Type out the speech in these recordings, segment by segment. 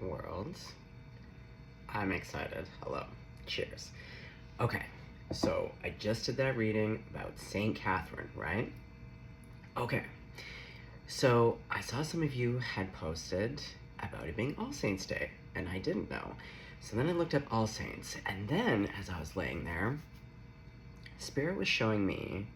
world. I'm excited. Hello. Cheers. Okay, so I just did that reading about St. Catherine, right? Okay, so I saw some of you had posted about it being All Saints Day, and I didn't know. So then I looked up All Saints, and then as I was laying there, Spirit was showing me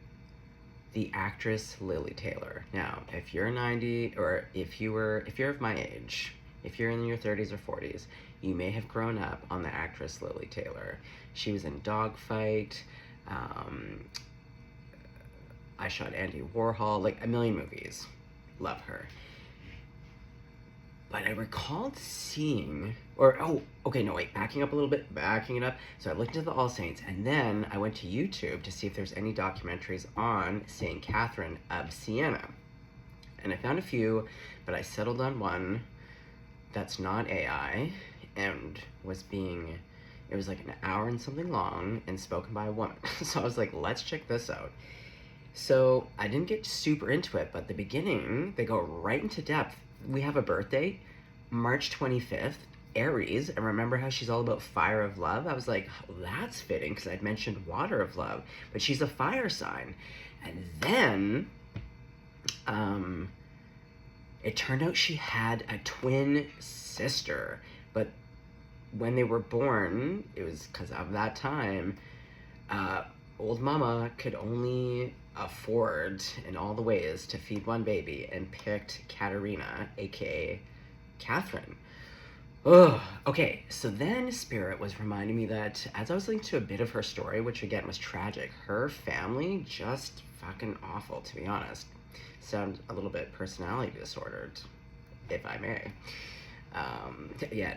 the actress Lili Taylor. Now, if you're 90, or if you're of my age, if you're in your 30s or 40s, you may have grown up on the actress Lili Taylor. She was in Dogfight, I Shot Andy Warhol, like a million movies. Love her. But I recalled seeing, backing up a little bit, backing it up. So I looked into the All Saints, and then I went to YouTube to see if there's any documentaries on St. Catherine of Siena. And I found a few, but I settled on one that's not AI, and it was like an hour and something long, and spoken by a woman. So I was like, let's check this out. So I didn't get super into it, but the beginning, they go right into depth. We have a birthday, March 25th, Aries, and remember how she's all about fire of love? I was like, well, that's fitting, because I'd mentioned water of love, but she's a fire sign. And then, it turned out she had a twin sister, but when they were born, it was because of that time, old mama could only afford in all the ways to feed one baby and picked Katerina, aka Catherine. Ugh. Okay, so then Spirit was reminding me that as I was listening to a bit of her story, which again was tragic, her family just fucking awful, to be honest. Sound a little bit personality disordered, if I may. Yeah,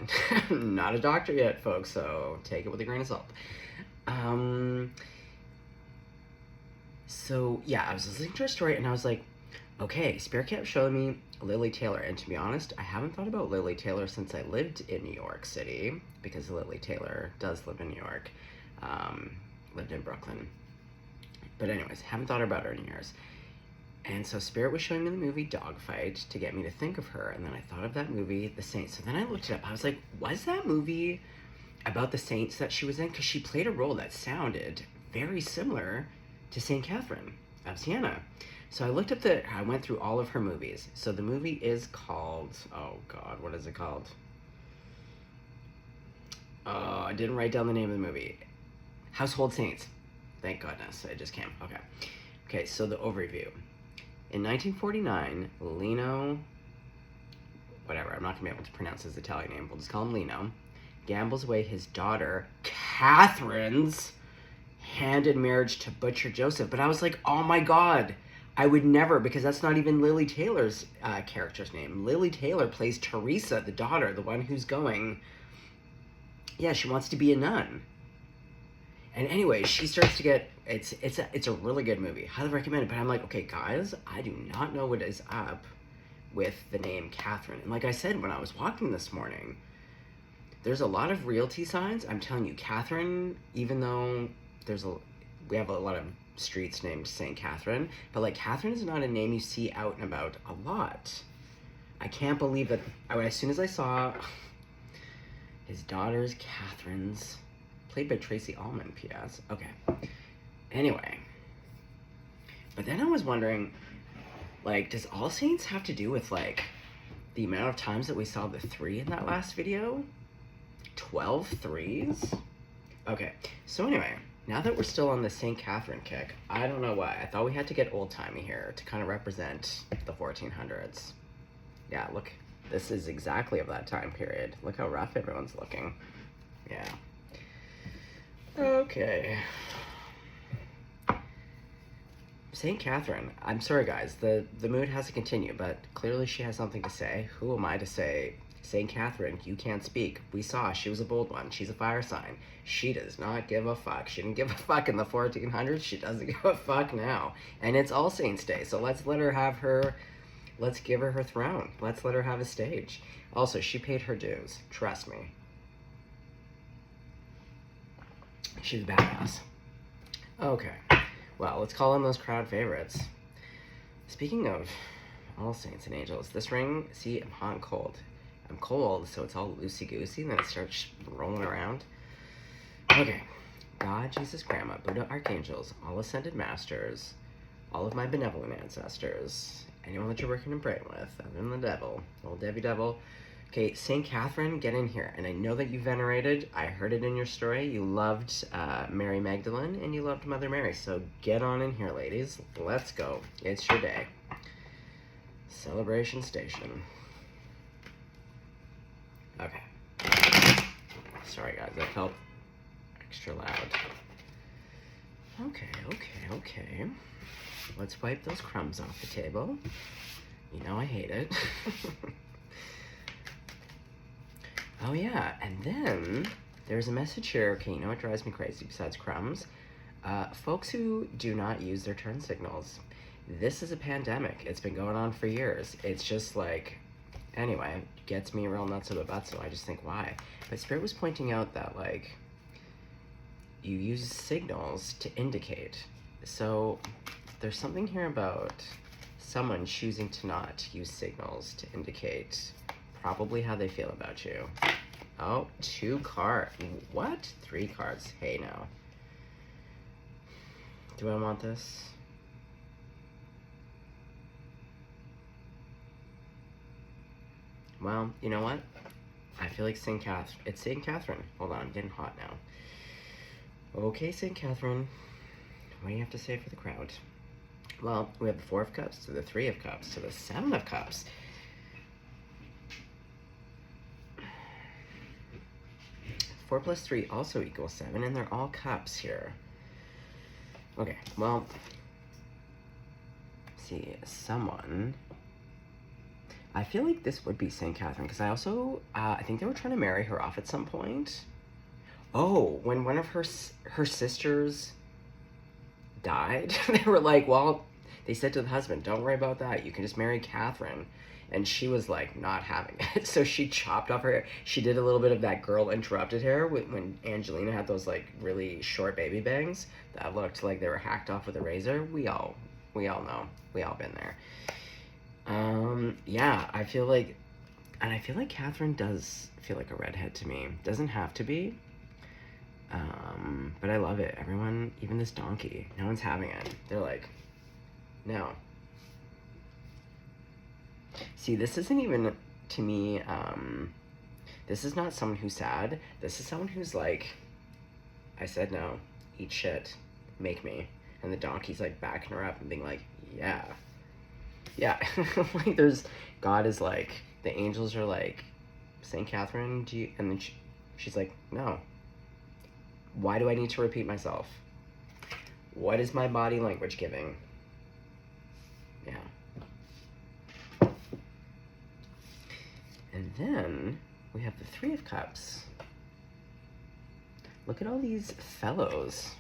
not a doctor yet, folks, so take it with a grain of salt. So yeah, I was listening to her story and I was like, okay, Spirit kept showing me Lili Taylor, and to be honest, I haven't thought about Lili Taylor since I lived in New York City, because Lili Taylor does live in New York, lived in Brooklyn. But anyways, haven't thought about her in years. And so Spirit was showing me the movie Dogfight to get me to think of her, and then I thought of that movie, The Saints. So then I looked it up. I was like, was that movie about the saints that she was in? Because she played a role that sounded very similar to St. Catherine of Siena. So I went through all of her movies. So the movie is called, oh God, what is it called? Oh, I didn't write down the name of the movie. Household Saints. Thank goodness, I just came. Okay, so the overview. In 1949, Lino, whatever, I'm not gonna be able to pronounce his Italian name, we'll just call him Lino, gambles away his daughter, Catherine's, hand in marriage to Butcher Joseph. But I was like, oh my God, I would never, because that's not even Lili Taylor's character's name. Lili Taylor plays Teresa, the daughter, the one who's going, yeah, she wants to be a nun. And anyway, she starts to get, it's a really good movie. Highly recommend it. But I'm like, okay, guys, I do not know what is up with the name Catherine. And like I said, when I was walking this morning, there's a lot of realty signs. I'm telling you, Catherine, even though we have a lot of streets named St. Catherine, but like Catherine is not a name you see out and about a lot. I can't believe that, as soon as I saw his daughter's Catherine's, played by Tracy Ullman, P.S. Okay. Anyway. But then I was wondering, like, does All Saints have to do with, like, the amount of times that we saw the 3 in that last video? 12 threes? Okay. So anyway, now that we're still on the St. Catherine kick, I don't know why. I thought we had to get old-timey here to kind of represent the 1400s. Yeah, look. This is exactly of that time period. Look how rough everyone's looking. Yeah. Okay. St. Catherine. I'm sorry, guys. The mood has to continue, but clearly she has something to say. Who am I to say, St. Catherine, you can't speak? We saw she was a bold one. She's a fire sign. She does not give a fuck. She didn't give a fuck in the 1400s. She doesn't give a fuck now. And it's All Saints Day, so let's let her have her... Let's give her her throne. Let's let her have a stage. Also, she paid her dues. Trust me. She's badass. Okay. Well, let's call in those crowd favorites. Speaking of All Saints and Angels, this ring, see, I'm hot and cold. I'm cold, so it's all loosey-goosey, and then it starts rolling around. Okay. God, Jesus, Grandma, Buddha, archangels, all ascended masters, all of my benevolent ancestors, anyone that you're working and praying with, other than the devil, old Debbie Devil. Okay, St. Catherine, get in here. And I know that you venerated, I heard it in your story, you loved Mary Magdalene, and you loved Mother Mary. So get on in here, ladies. Let's go. It's your day. Celebration Station. Okay. Sorry, guys, that felt extra loud. Okay. Let's wipe those crumbs off the table. You know I hate it. Oh yeah, and then there's a message here. Okay, you know what drives me crazy besides crumbs? Folks who do not use their turn signals. This is a pandemic. It's been going on for years. It's just like, anyway, it gets me real nuts about that, so I just think, why? But Spirit was pointing out that, like, you use signals to indicate. So there's something here about someone choosing to not use signals to indicate probably how they feel about you. Oh, 2 cards. What? 3 cards. Hey, now. Do I want this? Well, you know what? I feel like St. Catherine. It's St. Catherine. Hold on, I'm getting hot now. Okay, St. Catherine, what do you have to say for the crowd? Well, we have the 4 of Cups to the 3 of Cups to the 7 of Cups. Four plus 3 also equals 7, and they're all cups here. Okay, well, see, someone. I feel like this would be St. Catherine, because I also, I think they were trying to marry her off at some point. Oh, when one of her sisters died, they were like, well, they said to the husband, don't worry about that. You can just marry Catherine. And she was like not having it. So she chopped off her hair. She did a little bit of that girl interrupted hair when Angelina had those like really short baby bangs that looked like they were hacked off with a razor. We all know. We all been there. Yeah, I feel like Catherine does feel like a redhead to me. Doesn't have to be. But I love it. Everyone, even this donkey, no one's having it. They're like, no. See, this isn't even, to me, this is not someone who's sad. This is someone who's like, I said no, eat shit, make me. And the donkey's like backing her up and being like, yeah. Yeah, like God is like, the angels are like, St. Catherine, do you, and then she's like, no. Why do I need to repeat myself? What is my body language giving? Yeah. And then we have the 3 of Cups. Look at all these fellows.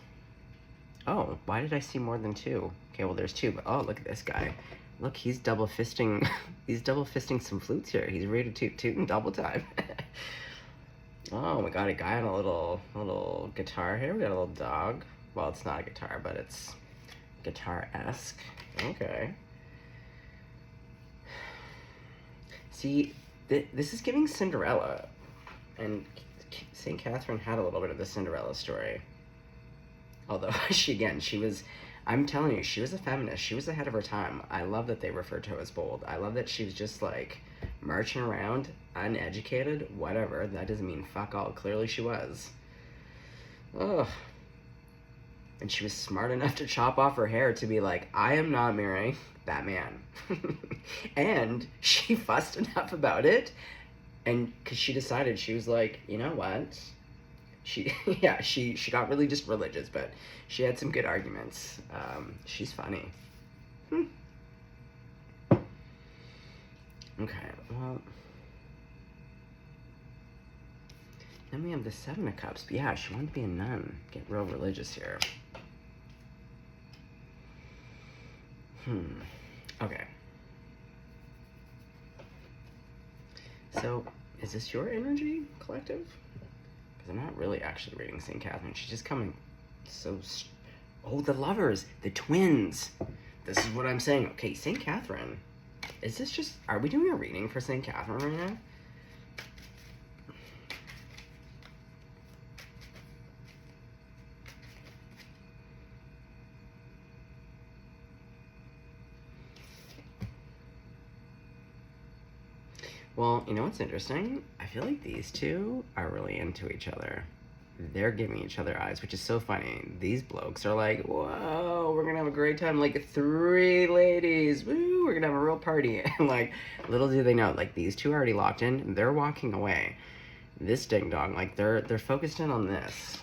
Oh, why did I see more than 2? Okay, well there's 2, but oh, look at this guy. Look, he's double fisting, he's double fisting some flutes here. He's ready to toot in double time. Oh, we got a guy on a little guitar here. We got a little dog. Well, it's not a guitar, but it's guitar-esque. Okay. See, this is giving Cinderella, and St. Catherine had a little bit of the Cinderella story. Although, she was, I'm telling you, she was a feminist. She was ahead of her time. I love that they referred to her as bold. I love that she was just like marching around, uneducated, whatever. That doesn't mean fuck all. Clearly she was. Ugh. And she was smart enough to chop off her hair to be like, I am not marrying that man. And she fussed enough about it, and because she decided, she was like, you know what? She got really just religious, but she had some good arguments. She's funny. Okay, well, then we have the 7 of Cups. But yeah, she wanted to be a nun. Get real religious here. Okay. So, is this your energy, collective? Because I'm not really actually reading St. Catherine. She's just coming so... Oh, the lovers! The twins! This is what I'm saying. Okay, St. Catherine. Is this just... Are we doing a reading for St. Catherine right now? Well, you know what's interesting? I feel like these two are really into each other. They're giving each other eyes, which is so funny. These blokes are like, whoa, we're gonna have a great time. Like 3 ladies, woo, we're gonna have a real party. And like, little do they know, like these two are already locked in. They're walking away. This ding dong, like they're focused in on this.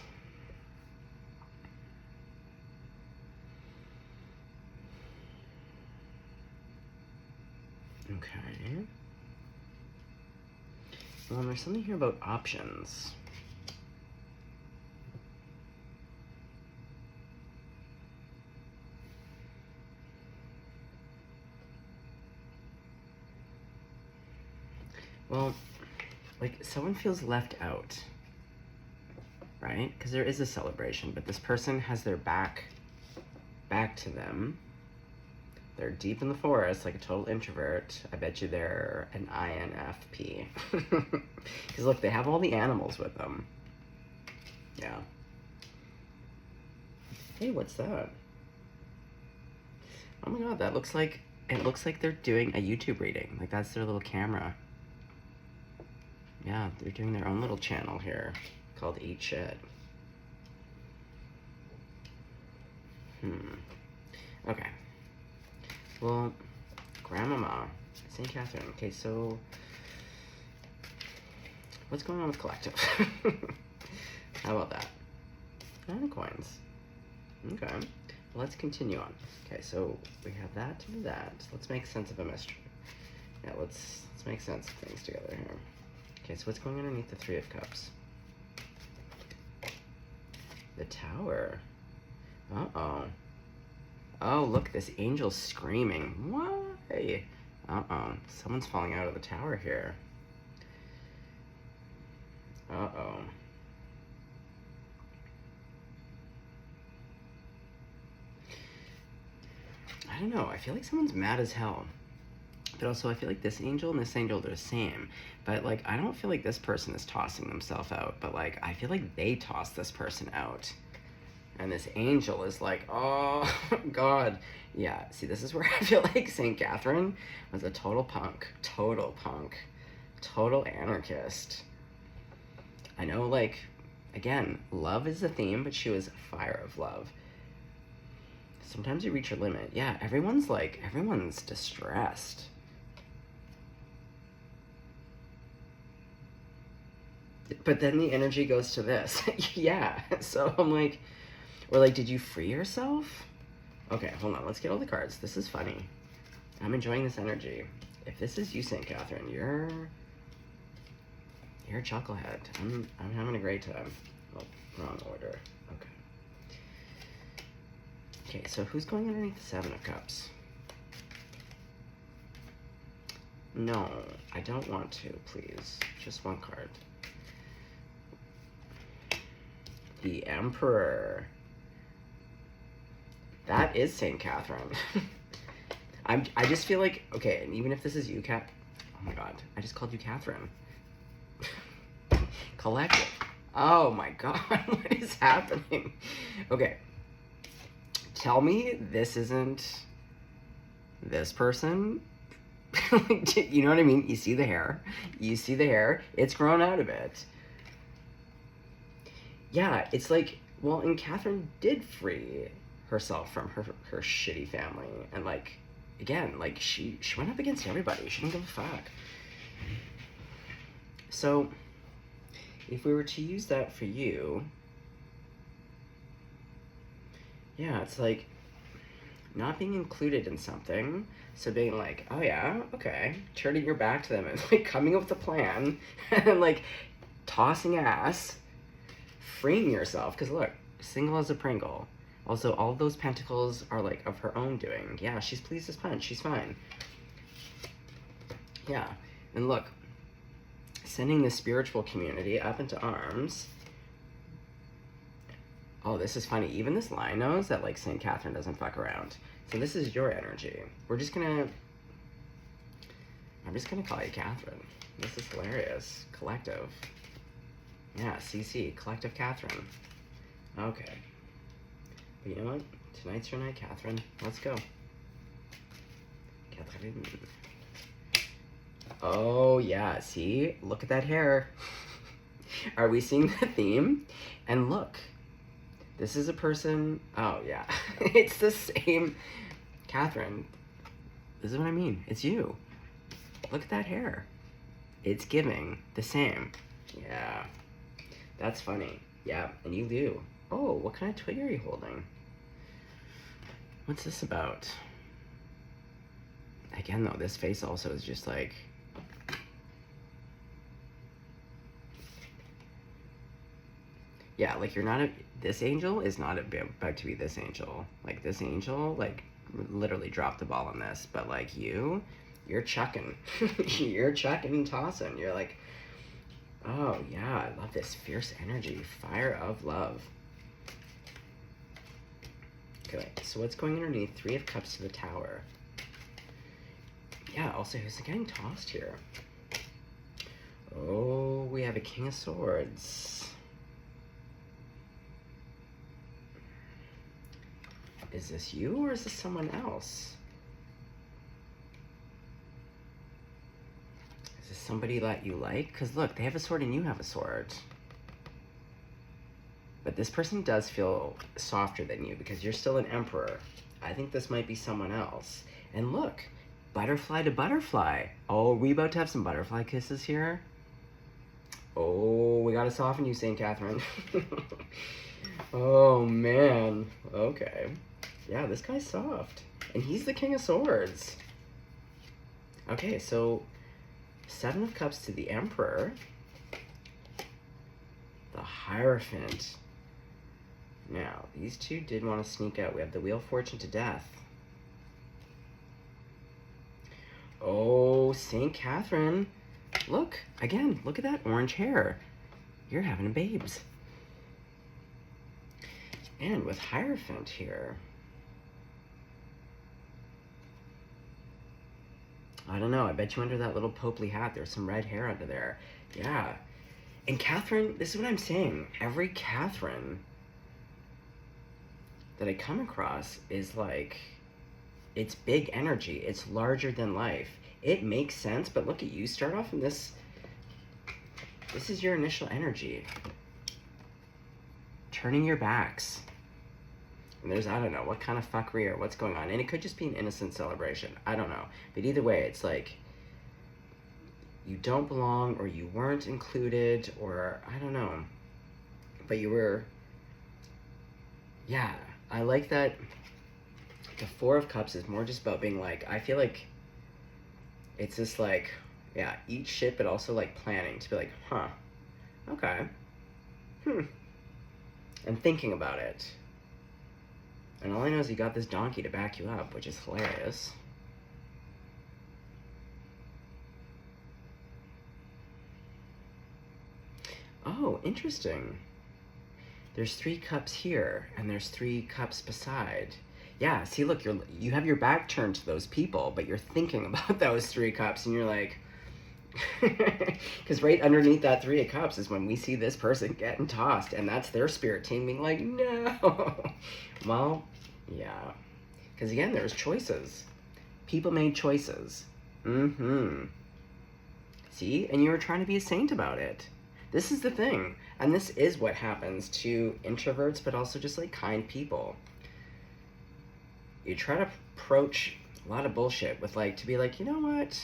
Okay. Well, there's something here about options. Well, like someone feels left out, right? Because there is a celebration, but this person has their back to them. They're deep in the forest, like a total introvert. I bet you they're an INFP. Because look, they have all the animals with them. Yeah. Hey, what's that? Oh my god, that looks like, it looks like they're doing a YouTube reading. Like that's their little camera. Yeah, they're doing their own little channel here called Eat Shit. Okay. Well, Grandmama, St. Catherine. Okay, so what's going on with Collective? How about that? 9 of coins. Okay. Well, let's continue on. Okay, so we have that to that. Let's make sense of a mystery. Yeah, let's make sense of things together here. Okay, so what's going underneath the 3 of Cups? The Tower. Uh-oh. Oh, look, this angel's screaming. Why? Uh-oh. Someone's falling out of the tower here. Uh-oh. I don't know. I feel like someone's mad as hell. But also, I feel like this angel and this angel, they're the same. But, like, I don't feel like this person is tossing themselves out. But, like, I feel like they tossed this person out. And this angel is like, oh, God. Yeah, see, this is where I feel like St. Catherine was a total punk. Total punk. Total anarchist. I know, like, again, love is the theme, but she was a fire of love. Sometimes you reach your limit. Yeah, everyone's distressed. But then the energy goes to this. Yeah, so I'm like, or like, did you free yourself? Okay, hold on, let's get all the cards. This is funny. I'm enjoying this energy. If this is you, St. Catherine, you're a chucklehead. I'm having a great time. Oh, wrong order. Okay. Okay, so who's going underneath the 7 of Cups? No, I don't want to, please. Just one card. The Emperor. That is St. Catherine. I just feel like, okay, and even if this is you, oh my god, I just called you Catherine. Collective. Oh my god, what is happening? Okay. Tell me this isn't this person. You know what I mean? You see the hair. You see the hair. It's grown out of it. Yeah, it's like, well, and Catherine did free herself from her shitty family. And like, again, like she went up against everybody. She didn't give a fuck. So if we were to use that for you, yeah, it's like not being included in something. So being like, oh yeah, okay, turning your back to them and like coming up with a plan and like tossing ass, freeing yourself. Because look, single as a Pringle. Also, all of those pentacles are like of her own doing. Yeah, she's pleased as punch. She's fine. Yeah, and look, sending the spiritual community up into arms. Oh, this is funny. Even this line knows that like St. Catherine doesn't fuck around. So this is your energy. I'm just gonna call you Catherine. This is hilarious. Collective. Yeah, CC, Collective Catherine. Okay. But you know what? Tonight's your night, Catherine. Let's go. Catherine. Oh, yeah. See? Look at that hair. Are we seeing the theme? And look. This is a person... Oh, yeah. It's the same... Catherine. This is what I mean. It's you. Look at that hair. It's giving the same. Yeah. That's funny. Yeah, and you do. Oh, what kind of twig are you holding? What's this about? Again, though, this face also is just like... Yeah, like you're not a... This angel is not about to be this angel. Like, this angel, like, literally dropped the ball on this. But, like, you're chucking. You're chucking and tossing. You're like, oh, yeah, I love this fierce energy. Fire of love. Okay, so what's going underneath? Three of Cups to the Tower. Yeah, also, who's getting tossed here? Oh, we have a King of Swords. Is this you or is this someone else? Is this somebody that you like? Because look, they have a sword and you have a sword. But this person does feel softer than you because you're still an emperor. I think this might be someone else. And look, butterfly to butterfly. Oh, are we about to have some butterfly kisses here? Oh, we gotta soften you, St. Catherine. Oh, man. Okay. Yeah, this guy's soft. And he's the King of Swords. Okay, so... Seven of Cups to the Emperor. The Hierophant. Now, these two did want to sneak out. We have the Wheel of Fortune to Death. Oh, St. Catherine. Look, again, look at that orange hair. You're having a babes. And with Hierophant here... I don't know, I bet you under that little popely hat there's some red hair under there. Yeah. And Catherine, this is what I'm saying. Every Catherine that I come across is like, it's big energy. It's larger than life. It makes sense, but look at you. Start off in this. This is your initial energy. Turning your backs. And there's, I don't know, what kind of fuckery or what's going on. And it could just be an innocent celebration. I don't know. But either way, it's like, you don't belong, or you weren't included, or I don't know. But you were, yeah, I like that the Four of Cups is more just about being like, I feel like it's just like, yeah, eat shit, but also like planning to be like, huh, okay, and thinking about it. And all I know is you got this donkey to back you up, which is hilarious. Oh, interesting. There's 3 cups here, and there's 3 cups beside. Yeah, see, look, you have your back turned to those people, but you're thinking about those 3 cups, and you're like... Because right underneath that 3 of Cups is when we see this person getting tossed, and that's their spirit team being like, no. Well, yeah. Because again, there's choices. People made choices. See? And you were trying to be a saint about it. This is the thing. And this is what happens to introverts, but also just like kind people. You try to approach a lot of bullshit with like, to be like, you know what?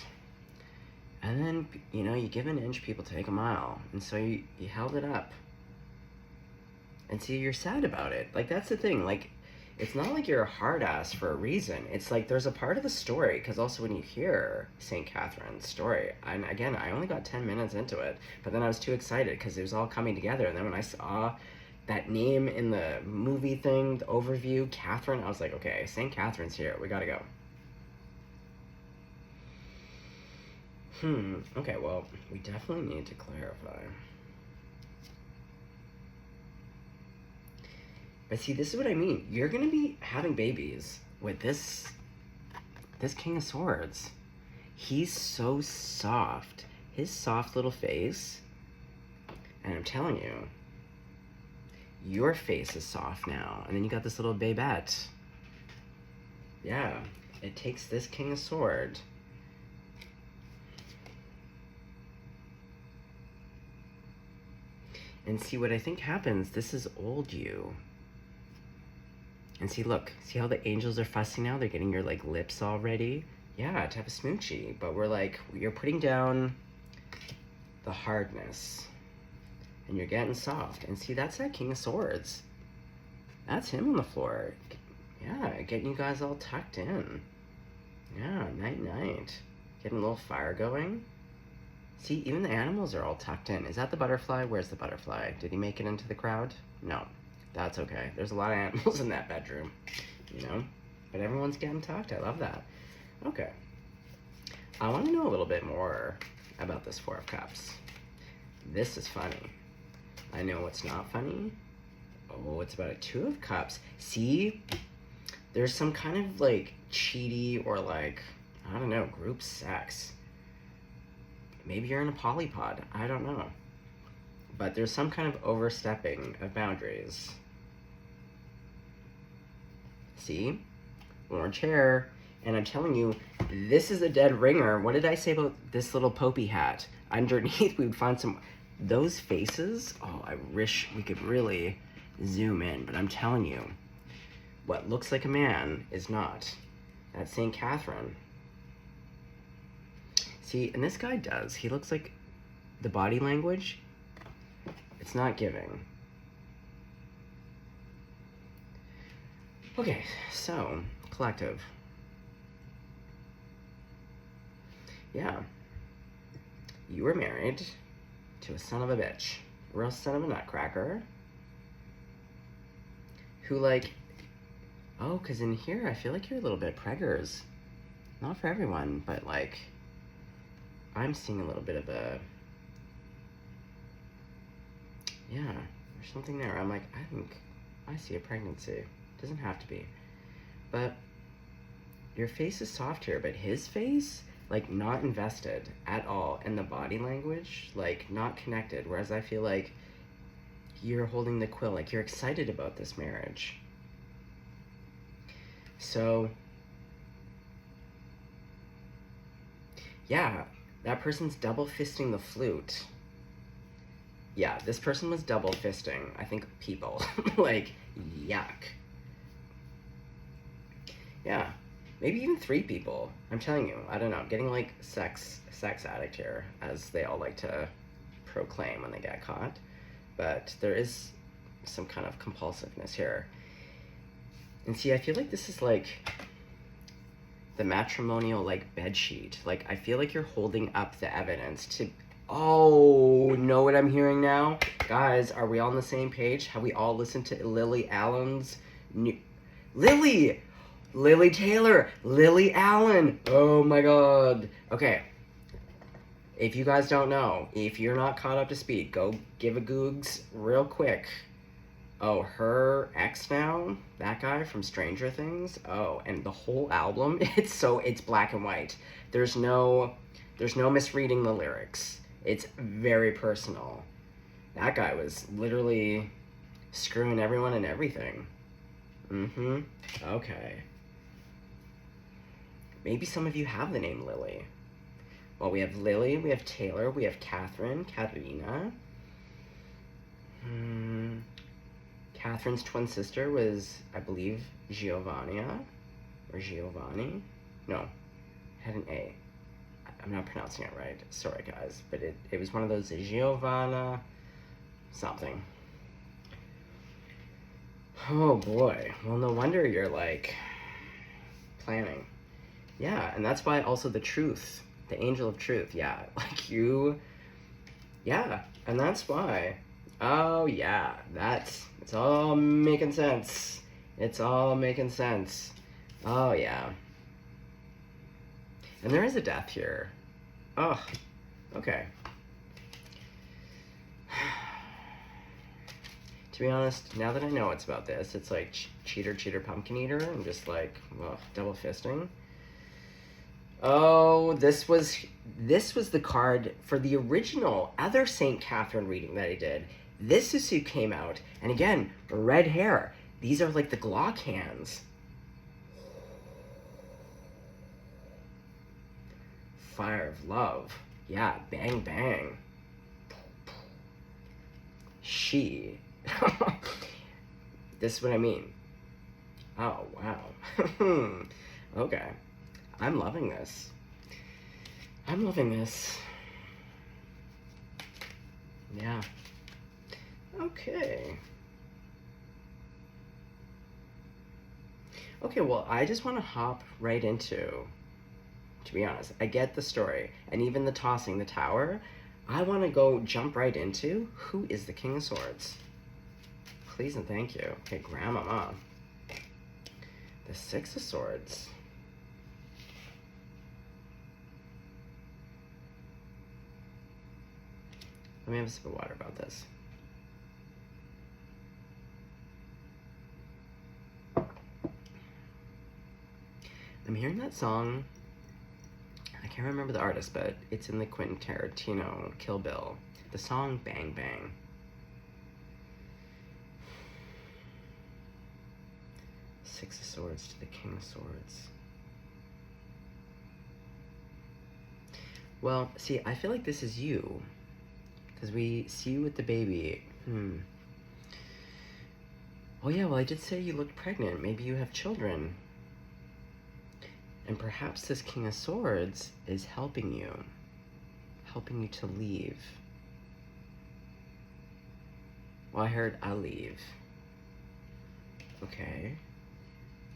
And then, you know, you give an inch, people take a mile. And so you held it up. And see, you're sad about it. Like, that's the thing. Like, it's not like you're a hard ass for a reason. It's like there's a part of the story. Because also when you hear St. Catherine's story, and again, I only got 10 minutes into it. But then I was too excited because it was all coming together. And then when I saw that name in the movie thing, the overview, Catherine, I was like, okay, St. Catherine's here. We gotta go. Okay, well, we definitely need to clarify. But see, this is what I mean. You're gonna be having babies with this King of Swords. He's so soft. His soft little face. And I'm telling you, your face is soft now. And then you got this little babette. Yeah, it takes this King of Swords. And see what I think happens. This is old you. And see, look, see how the angels are fussy now? They're getting your like lips all ready. Yeah, to have a smoochie. But we're like, you're putting down the hardness. And you're getting soft. And see, that's that King of Swords. That's him on the floor. Yeah, getting you guys all tucked in. Yeah, night-night. Getting a little fire going. See, even the animals are all tucked in. Is that the butterfly? Where's the butterfly? Did he make it into the crowd? No. That's okay. There's a lot of animals in that bedroom, you know? But everyone's getting tucked. I love that. Okay. I want to know a little bit more about this Four of Cups. This is funny. I know what's not funny. Oh, it's about a Two of Cups. See? There's some kind of, like, cheaty or, like, I don't know, group sex. Maybe you're in a polypod. I don't know. But there's some kind of overstepping of boundaries. See? More chair. And I'm telling you, this is a dead ringer. What did I say about this little Popey hat? Underneath, we would find some... Those faces, oh, I wish we could really zoom in. But I'm telling you, what looks like a man is not. That's St. Catherine. See, and this guy does. He looks like the body language, it's not giving. Okay, so, collective. Yeah. You were married to a son of a bitch. A real son of a nutcracker. Who, like... Oh, because in here, I feel like you're a little bit preggers. Not for everyone, but, like... I'm seeing a little bit of a... Yeah, there's something there. I'm like, I think I see a pregnancy. Doesn't have to be. But your face is soft here, but his face, like, not invested at all. And the body language, like, not connected. Whereas I feel like you're holding the quill, like, you're excited about this marriage. So, yeah, that person's double fisting the flute. Yeah, this person was double fisting, I think, people. Like, yuck. Yeah, maybe even 3 people. I'm telling you, I don't know. I'm getting like sex addict here, as they all like to proclaim when they get caught. But there is some kind of compulsiveness here. And see, I feel like this is like the matrimonial like bed sheet. Like, I feel like you're holding up the evidence to... Oh, know what I'm hearing now? Guys, are we all on the same page? Have we all listened to Lily Allen's new... Lily Taylor! Lily Allen! Oh my god. Okay. If you guys don't know, if you're not caught up to speed, go give a googs real quick. Oh, her ex now? That guy from Stranger Things? Oh, and the whole album, it's black and white. There's no misreading the lyrics. It's very personal. That guy was literally screwing everyone and everything. Mm-hmm. Okay. Maybe some of you have the name Lily. Well, we have Lily, we have Taylor, we have Catherine, Katerina. Catherine's twin sister was, I believe, Giovannia. Or Giovanni. No, had an A. I'm not pronouncing it right. Sorry, guys. But it was one of those Giovanna something. Oh, boy. Well, no wonder you're, like, planning. Yeah, and that's why also the truth. The angel of truth. Yeah, like you... Yeah, and that's why. Oh, yeah. It's all making sense. It's all making sense. Oh, yeah. And there is a death here. Oh, okay. To be honest, now that I know it's about this, it's like cheater, pumpkin eater, and just like, ugh, double fisting. Oh, this was the card for the original other St. Catherine reading that I did. This is who came out, and again, red hair. These are like the Glock hands. Fire of love. Yeah, bang, bang. She. This is what I mean. Oh, wow. Okay. I'm loving this. I'm loving this. Yeah. Okay. Okay, well, I just want to hop right into, to be honest, I get the story, and even the tossing the tower. I want to go jump right into who is the King of Swords. Please and thank you. Okay, Grandmama. The Six of Swords. Let me have a sip of water about this. I'm hearing that song. I can't remember the artist, but it's in the Quentin Tarantino Kill Bill. The song Bang Bang. Six of Swords to the King of Swords. Well, see, I feel like this is you. Because we see you with the baby. Oh yeah, well I did say you looked pregnant. Maybe you have children. And perhaps this King of Swords is helping you to leave. Well, I heard I'll leave. Okay.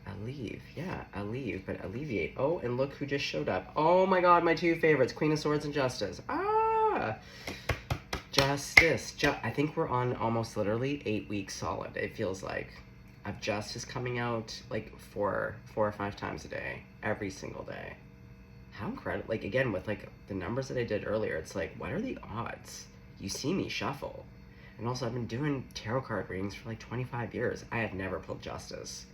I'll leave. Yeah, I'll leave, but alleviate. Oh, and look who just showed up. Oh my god, my two favorites, Queen of Swords and Justice. Ah! Justice. I think we're on almost literally 8 weeks solid, it feels like. Of Justice coming out like four or five times a day, every single day. How incredible. Like, again, with like the numbers that I did earlier, it's like, what are the odds? You see me shuffle. And also, I've been doing tarot card readings for like 25 years. I have never pulled Justice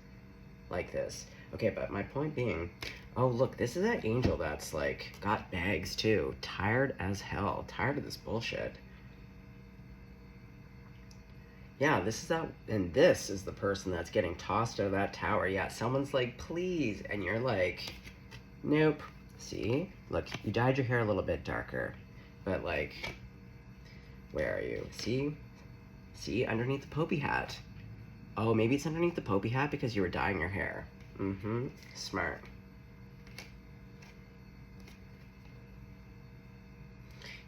like this. Okay, but my point being, oh look, this is that angel that's like got bags too. Tired as hell. Tired of this bullshit. Yeah, this is that, and this is the person that's getting tossed out of that tower. Yeah, someone's like, please, and you're like, nope. See? Look, you dyed your hair a little bit darker, but like, where are you? See? See, underneath the Popey hat. Oh, maybe it's underneath the Popey hat because you were dyeing your hair. Mm-hmm, smart.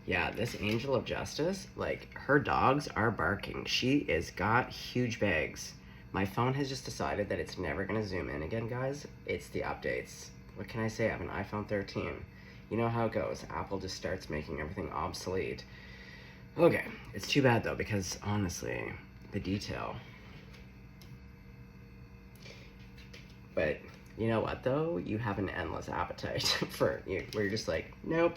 Yeah, this Angel of Justice, like, her dogs are barking. She is got huge bags. My phone has just decided that it's never gonna zoom in again, guys. It's the updates. What can I say? I have an iPhone 13. You know how it goes. Apple just starts making everything obsolete. Okay, it's too bad though, because honestly, the detail. But you know what though? You have an endless appetite for you, where you're just like, nope.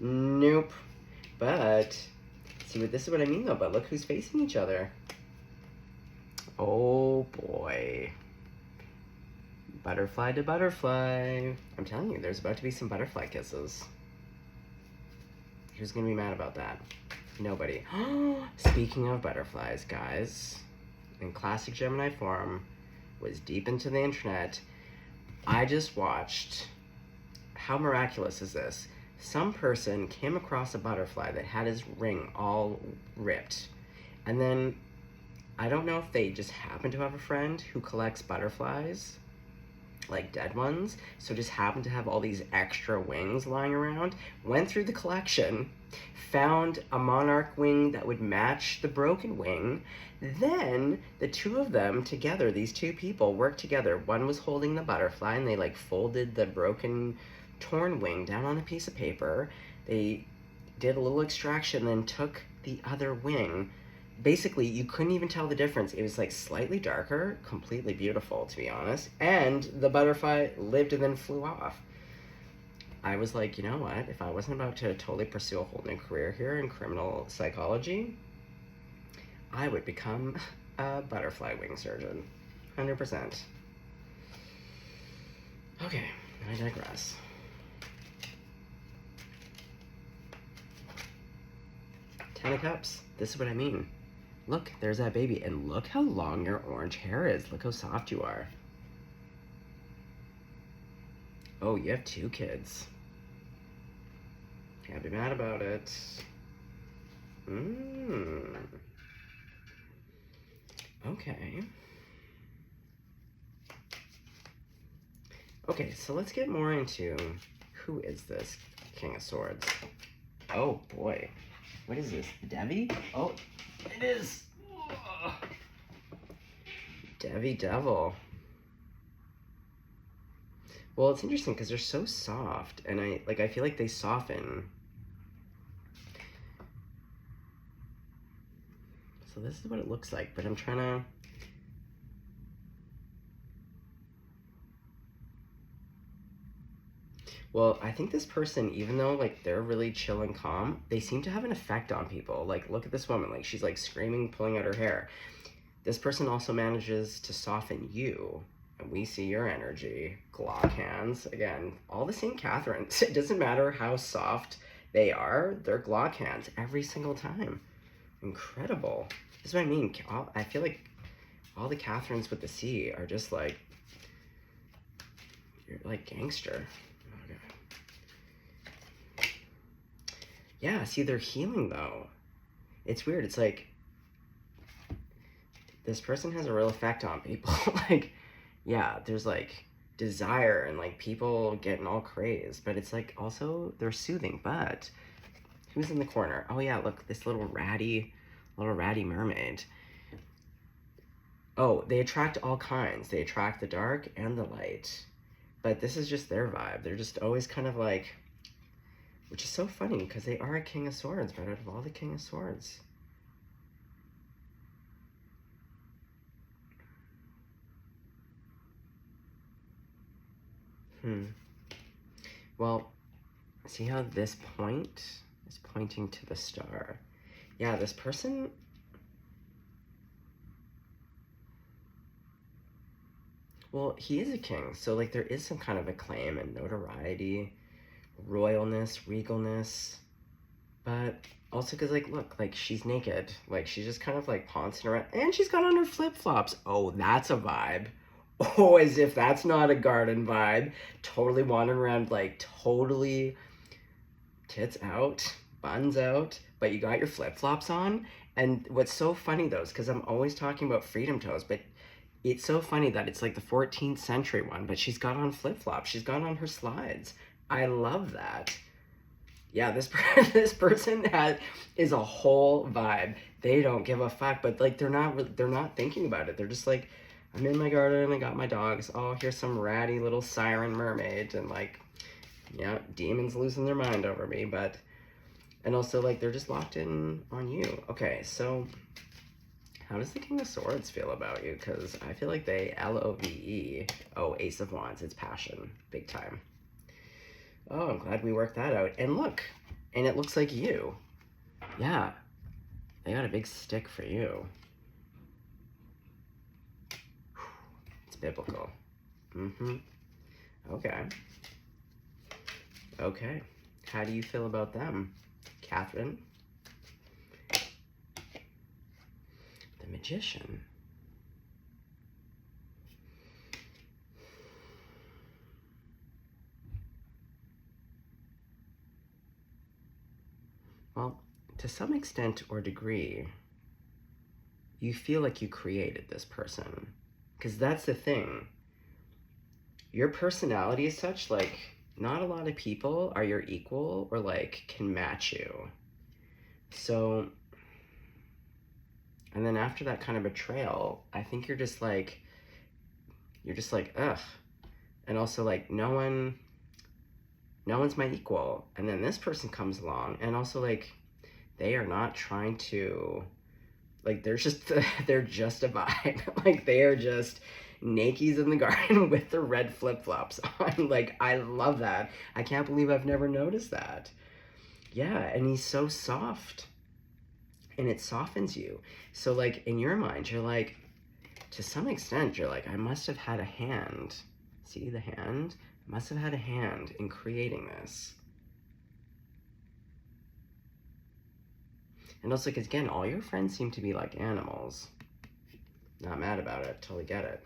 Nope. But, see, this is what I mean though, but look who's facing each other. Oh boy. Butterfly to butterfly. I'm telling you, there's about to be some butterfly kisses. Who's gonna be mad about that? Nobody. Speaking of butterflies, guys, in classic Gemini form, was deep into the internet, I just watched, how miraculous is this? Some person came across a butterfly that had his ring all ripped. And then, I don't know if they just happen to have a friend who collects butterflies, like dead ones, so just happened to have all these extra wings lying around, went through the collection, found a monarch wing that would match the broken wing. Then the two of them together, these two people worked together. One was holding the butterfly and they like folded the broken torn wing down on a piece of paper. They did a little extraction, then took the other wing. Basically, you couldn't even tell the difference. It was like slightly darker, completely beautiful, to be honest. And the butterfly lived and then flew off. I was like, you know what? If I wasn't about to totally pursue a whole new career here in criminal psychology, I would become a butterfly wing surgeon. 100%. Okay, I digress. Ten of Cups. This is what I mean. Look, there's that baby. And look how long your orange hair is. Look how soft you are. Oh, you have 2 kids. Can't be mad about it. Okay. Okay, so let's get more into who is this King of Swords? Oh boy. What is this? Devi? Oh, it is. Ugh. Devi Devil. Well, it's interesting because they're so soft, and I feel like they soften. So this is what it looks like, but I'm trying to. Well, I think this person, even though like they're really chill and calm, they seem to have an effect on people. Like, look at this woman, like she's like screaming, pulling out her hair. This person also manages to soften you, and we see your energy. Glock hands, again, all the St. Catherines. It doesn't matter how soft they are, they're Glock hands every single time. Incredible. This is what I mean. I feel like all the Catherines with the C are just like, you're like gangster. Okay. Yeah, see, they're healing though. It's weird. It's like, this person has a real effect on people. Like, yeah, there's like desire and like people getting all crazed, but it's like also they're soothing. But who's in the corner? Oh yeah, look, this little ratty mermaid. Oh, they attract all kinds. They attract the dark and the light. But this is just their vibe. They're just always kind of like, which is so funny because they are a King of Swords, but out of all the King of Swords. Well, see how this point is pointing to the star? Yeah, this person, well, he is a king, so like there is some kind of acclaim and notoriety, royalness, regalness, but also because like, look, like she's naked, like she's just kind of like pouncing around, and she's got on her flip-flops. Oh, that's a vibe. Oh, as if that's not a garden vibe. Totally wandering around, like totally tits out, buns out, but you got your flip-flops on. And what's so funny though is because I'm always talking about freedom toes, but it's so funny that it's like the 14th century one, but she's got on flip-flops. She's got on her slides. I love that. Yeah, this this person is a whole vibe. They don't give a fuck, but like they're not thinking about it. They're just like, I'm in my garden. I got my dogs. Oh, here's some ratty little siren mermaid, and like, yeah, demons losing their mind over me. But and also like they're just locked in on you. Okay, so how does the King of Swords feel about you? Because I feel like they LOVE. Oh, Ace of Wands. It's passion, big time. Oh, I'm glad we worked that out. And look, and it looks like you. Yeah, they got a big stick for you. It's biblical. Mm-hmm. Okay. Okay. How do you feel about them, Catherine? The Magician. Well, to some extent or degree, you feel like you created this person. Because that's the thing. Your personality is such, like, not a lot of people are your equal or, like, can match you. So, and then after that kind of betrayal, I think you're just like, ugh. And also, like, no one's my equal. And then this person comes along, and also, like, they are not trying to, like, they're just a vibe. Like, they are just nakies in the garden with the red flip-flops on. Like, I love that. I can't believe I've never noticed that. Yeah, and he's so soft. And it softens you. So, like, in your mind, you're like, to some extent, you're like, I must have had a hand. See the hand? I must have had a hand in creating this. And also, because again, all your friends seem to be like animals. Not mad about it, totally get it.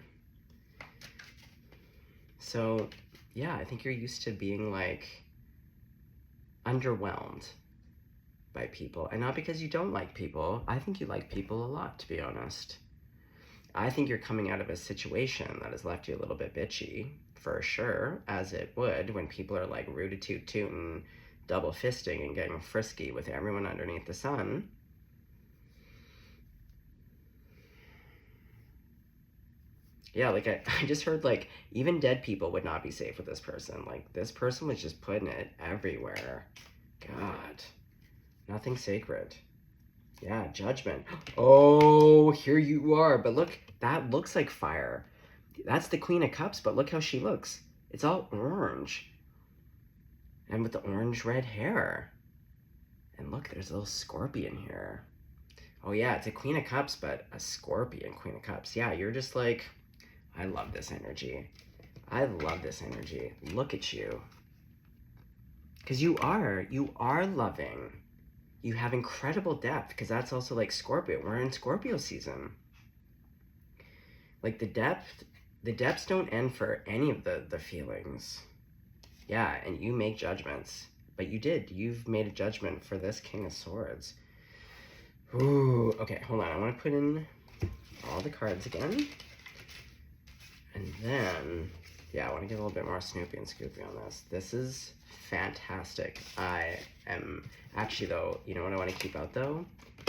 So, yeah, I think you're used to being like underwhelmed by people. And not because you don't like people. I think you like people a lot, to be honest. I think you're coming out of a situation that has left you a little bit bitchy, for sure, as it would when people are like rooty toot tootin', double fisting and getting frisky with everyone underneath the sun. Yeah, like I just heard like even dead people would not be safe with this person. Like this person was just putting it everywhere. God, nothing sacred. Yeah, judgment. Oh, here you are. But look, that looks like fire. That's the Queen of Cups, but look how she looks. It's all orange. And with the orange red hair. And look, there's a little scorpion here. Oh yeah, it's a Queen of Cups, but a scorpion Queen of Cups. Yeah, you're just like, I love this energy. I love this energy. Look at you. Because you are loving. You have incredible depth, because that's also like Scorpio. We're in Scorpio season. Like the depths don't end for any of the feelings. Yeah, and you make judgments. But you've made a judgment for this King of Swords. Ooh, okay, hold on. I want to put in all the cards again. And then, yeah, I want to get a little bit more Snoopy and Scoopy on this. This is fantastic. I am, actually though, you know what I want to keep out though?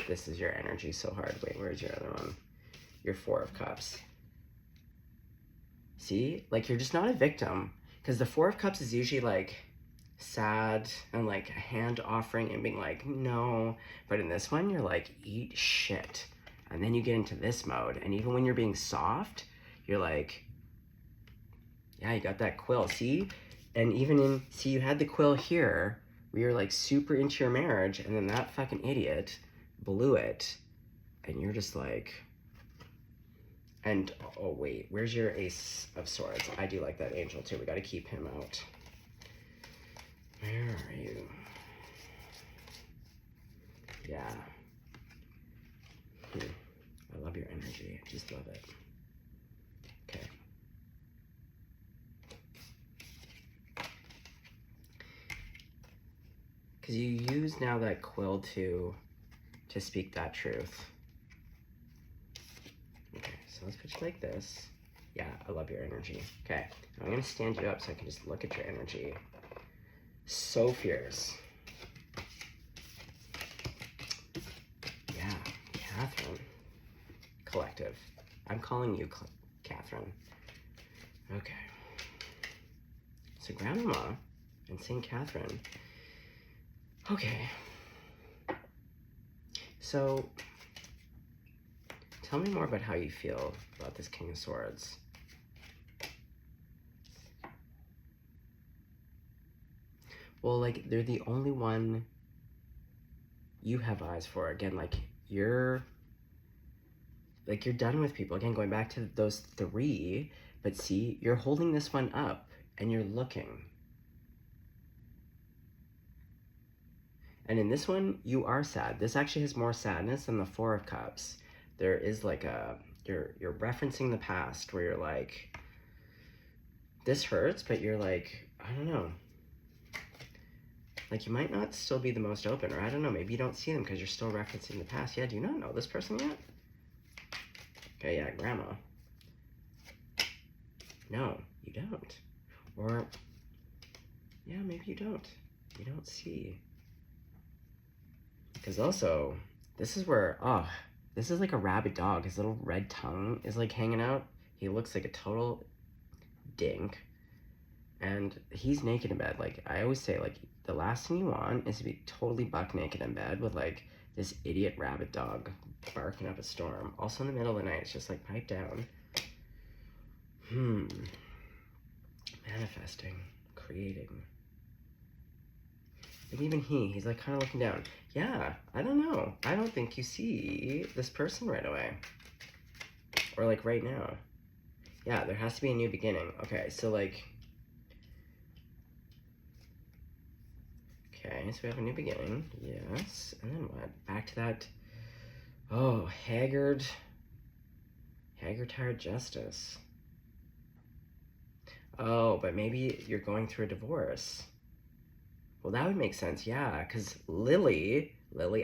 This is your energy so hard. Wait, where's your other one? Your Four of Cups. See? Like, you're just not a victim. Because the Four of Cups is usually like sad and like a hand offering and being like, no. But in this one, you're like, eat shit. And then you get into this mode. And even when you're being soft, you're like, yeah, you got that quill. See? And even see, you had the quill here where you're like super into your marriage. And then that fucking idiot blew it. And you're just like, and oh wait, where's your Ace of Swords? I do like that angel too. We got to keep him out. Where are you? Yeah. I love your energy. I just love it. Okay. Because you use now that quill to speak that truth. Okay, so let's put you like this. Yeah, I love your energy. Okay, I'm gonna stand you up so I can just look at your energy. So fierce. Yeah, Catherine. Collective. I'm calling you Catherine. Okay. So Grandma and St. Catherine. Okay. So, tell me more about how you feel about this King of Swords. Well, like, they're the only one you have eyes for. Again, like, you're done with people. Again, going back to those three, but see, you're holding this one up, and you're looking. And in this one, you are sad. This actually has more sadness than the Four of Cups. There is like you're referencing the past where you're like, this hurts, but you're like, I don't know. Like, you might not still be the most open, or I don't know, maybe you don't see them because you're still referencing the past. Yeah, do you not know this person yet? Okay, yeah, Grandma. No, you don't. Or, yeah, maybe you don't. You don't see. Because also, this is where, oh, this is like a rabid dog. His little red tongue is like hanging out. He looks like a total dink. And he's naked in bed. Like, I always say, like, the last thing you want is to be totally buck naked in bed with, like, this idiot rabbit dog barking up a storm. Also in the middle of the night, it's just like, pipe down. Manifesting. Creating. And even he's like kind of looking down. Yeah, I don't know. I don't think you see this person right away. Or like right now. Yeah, there has to be a new beginning. Okay, so like, okay, so we have a new beginning. Yes, and then what? Back to that, oh, haggard, tired justice. Oh, but maybe you're going through a divorce. Well, that would make sense, yeah, because Lily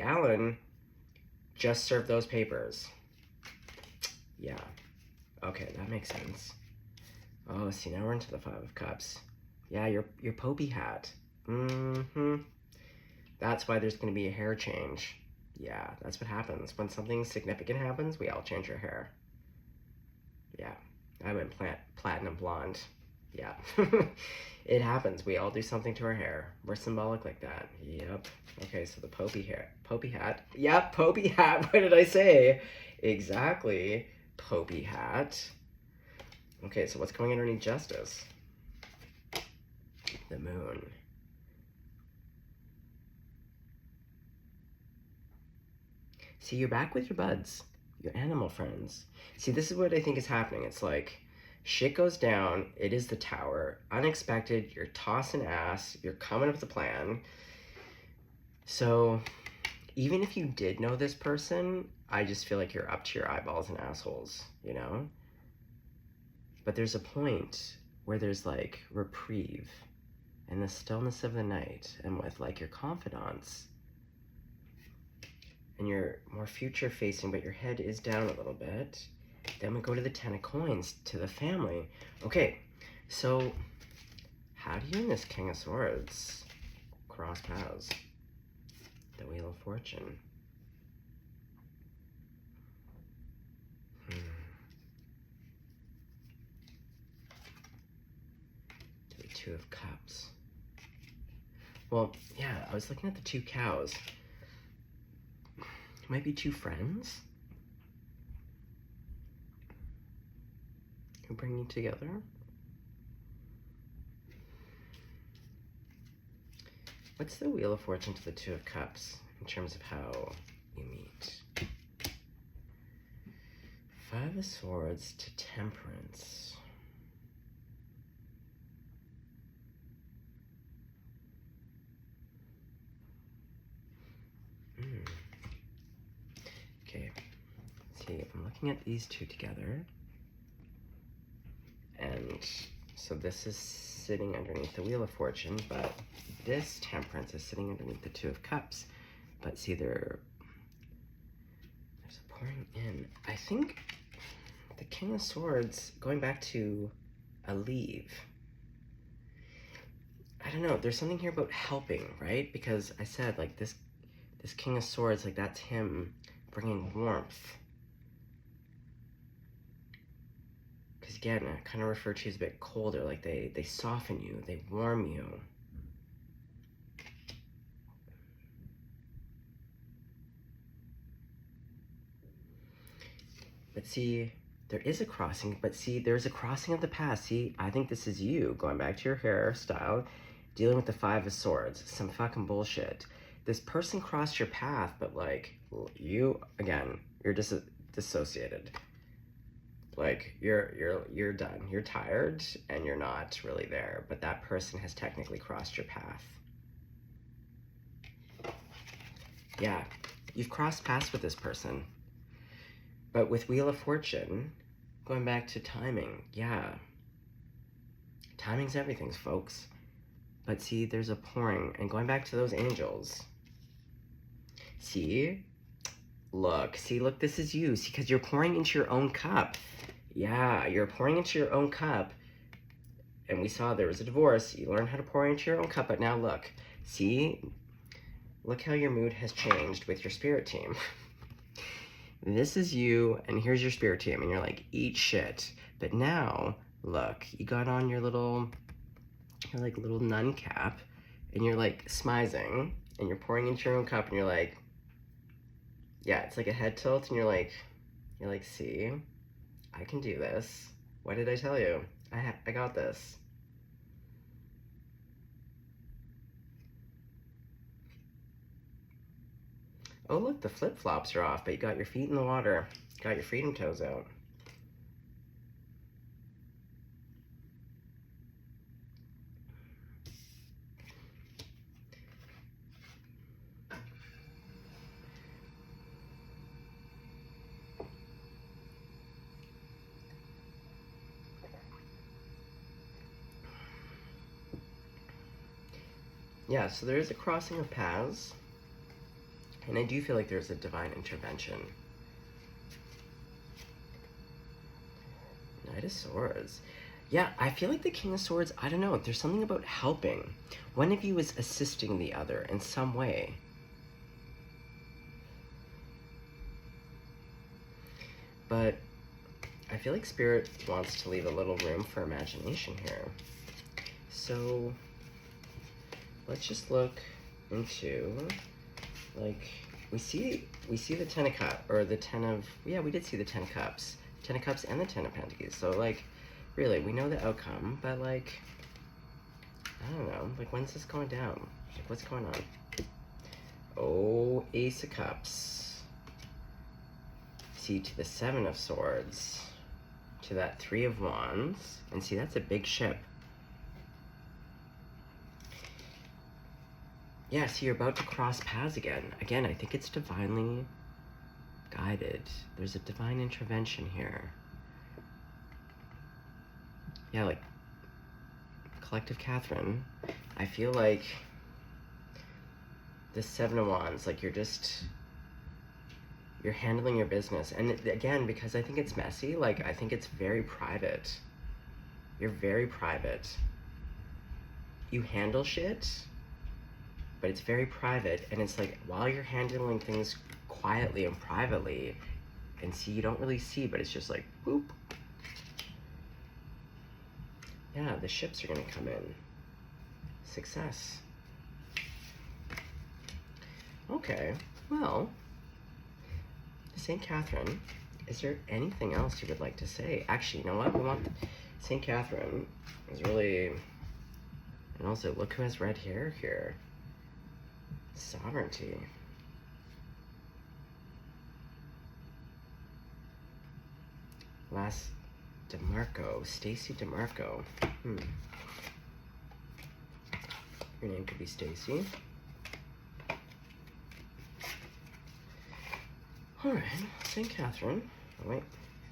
Allen just served those papers. Yeah, Okay, that makes sense. Oh, see, now we're into the Five of Cups. Yeah, your Popey hat. Mm-hmm. That's why there's going to be a hair change. Yeah, that's what happens. When something significant happens, we all change our hair. Yeah, I went platinum blonde. Yeah. It happens. We all do something to our hair. We're symbolic like that. Yep. Okay, so the Popey hat. Yep, Popey hat. What did I say? Exactly. Popey hat. Okay, so what's going underneath Justice? The moon. See, you're back with your buds, your animal friends. See, this is what I think is happening. It's like shit goes down, it is the tower, unexpected, you're tossing ass, you're coming up with a plan. So, even if you did know this person, I just feel like you're up to your eyeballs in assholes, you know? But there's a point where there's like reprieve in the stillness of the night and with like your confidants. And you're more future facing, but your head is down a little bit. Then we go to the Ten of Coins, to the family. Okay, so how do you and this King of Swords cross paths? The Wheel of Fortune. The Two of Cups. Well, yeah, I was looking at the two cows. Might be two friends who bring you together. What's the Wheel of Fortune to the Two of Cups in terms of how you meet? Five of Swords to Temperance. Okay, see, I'm looking at these two together. And so this is sitting underneath the Wheel of Fortune, but this Temperance is sitting underneath the Two of Cups. But see, there's a pouring in. I think the King of Swords, going back to a leave. I don't know, there's something here about helping, right? Because I said, like, this King of Swords, like, that's him bringing warmth. Because again, I kind of refer to as a bit colder, like they soften you, they warm you. But see, there is a crossing, but see, there's a crossing of the past. See, I think this is you, going back to your hairstyle, dealing with the Five of Swords, some fucking bullshit. This person crossed your path, but like, you, again, you're dissociated. Like, you're done. You're tired, and you're not really there, but that person has technically crossed your path. Yeah, you've crossed paths with this person. But with Wheel of Fortune, going back to timing, yeah. Timing's everything, folks. But see, there's a pouring, and going back to those angels. See? Look, this is you. See, because you're pouring into your own cup. Yeah, you're pouring into your own cup. And we saw there was a divorce. You learned how to pour into your own cup, but now look. See? Look how your mood has changed with your spirit team. This is you, and here's your spirit team, and you're like, eat shit. But now, look, you got on your little nun cap, and you're like smizing, and you're pouring into your own cup, and you're like, yeah, it's like a head tilt, and you're like, see, I can do this. What did I tell you? I got this. Oh, look, the flip-flops are off, but you got your feet in the water. Got your freedom toes out. Yeah, so there is a crossing of paths, and I do feel like there's a divine intervention. Knight of Swords. Yeah, I feel like the King of Swords, I don't know, there's something about helping. One of you is assisting the other in some way. But I feel like Spirit wants to leave a little room for imagination here. So let's just look into, like, we see the Ten of Cups, or the Ten of, yeah, we did see the Ten of Cups. Ten of Cups and the Ten of Pentacles. So, like, really, we know the outcome, but, like, I don't know. Like, when's this going down? Like, what's going on? Oh, Ace of Cups. See, to the Seven of Swords. To that Three of Wands. And see, that's a big ship. Yeah, so you're about to cross paths again. Again, I think it's divinely guided. There's a divine intervention here. Yeah, like, Collective Catherine, I feel like the Seven of Wands, like, you're handling your business. And again, because I think it's messy, like, I think it's very private. You're very private. You handle shit, but it's very private, and it's like, while you're handling things quietly and privately, and see, you don't really see, but it's just like, boop. Yeah, the ships are gonna come in. Success. Okay, well, St. Catherine, is there anything else you would like to say? Actually, you know what? We want St. Catherine is really, and also look who has red hair here. Sovereignty. Last DeMarco, Stacy DeMarco. Your name could be Stacy. All right, St. Catherine. Oh wait,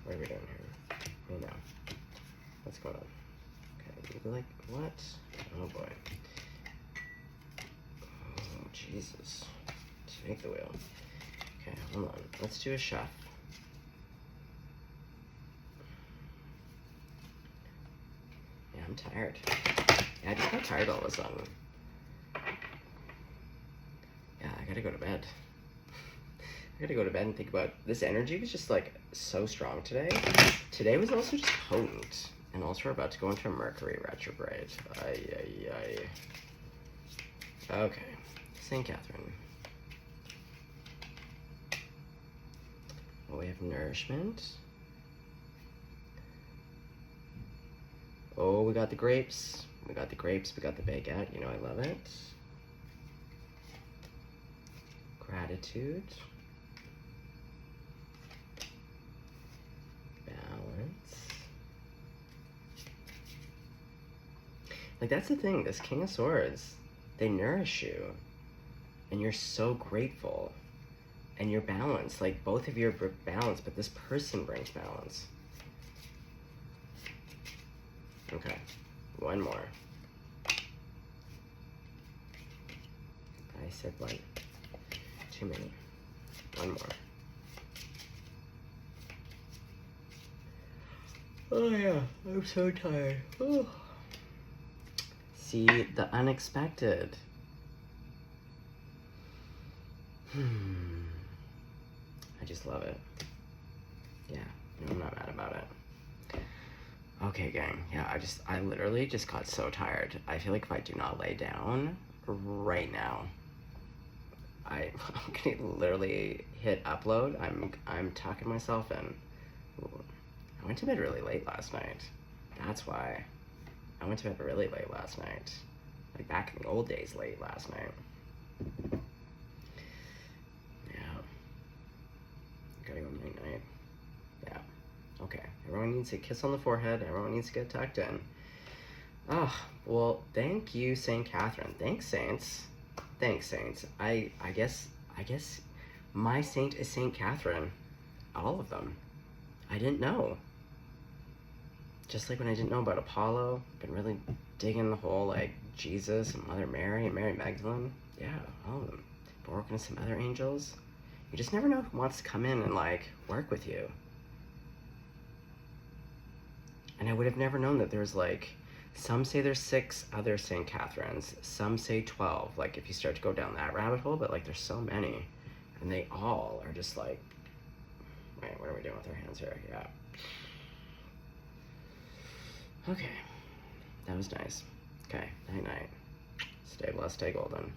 what are we doing here? Hey now, what's going on? Okay, you like what? Oh boy. Oh Jesus! Take the wheel. Okay, hold on. Let's do a chef. Yeah, I'm tired. Yeah, I just got tired all of a sudden. Yeah, I gotta go to bed. I gotta go to bed and think about, this energy was just like so strong today. Today was also just potent. And also we're about to go into a Mercury retrograde. Okay, St. Catherine. Well, we have nourishment. Oh, we got the grapes. We got the grapes, we got the baguette. You know, I love it. Gratitude. Balance. Like, that's the thing, this King of Swords, they nourish you. And you're so grateful. And you're balanced. Like, both of you are balanced, but this person brings balance. Okay, one more. I said like too many. One more. Oh yeah, I'm so tired. Oh. See, the unexpected. I just love it. Yeah, no, I'm not mad about it. Okay, gang. Yeah, I literally just got so tired. I feel like if I do not lay down right now, I'm gonna literally hit upload. I'm tucking myself in. Ooh. I went to bed really late last night. That's why. I went to bed really late last night. Like back in the old days, late last night. Yeah. Gotta go night-night. Yeah. Okay. Everyone needs a kiss on the forehead. Everyone needs to get tucked in. Oh, well, thank you, St. Catherine. Thanks, saints. Thanks, saints. I guess my saint is St. Catherine. All of them. I didn't know. Just like when I didn't know about Apollo, been really digging the whole, like, Jesus and Mother Mary and Mary Magdalene. Yeah, all of them. Been working with some other angels. You just never know who wants to come in and, like, work with you. And I would have never known that there's like, some say there's 6 other St. Catherine's, some say 12, like if you start to go down that rabbit hole, but like there's so many. And they all are just like, wait, what are we doing with our hands here? Yeah. Okay, that was nice. Okay, night night. Stay blessed, stay golden.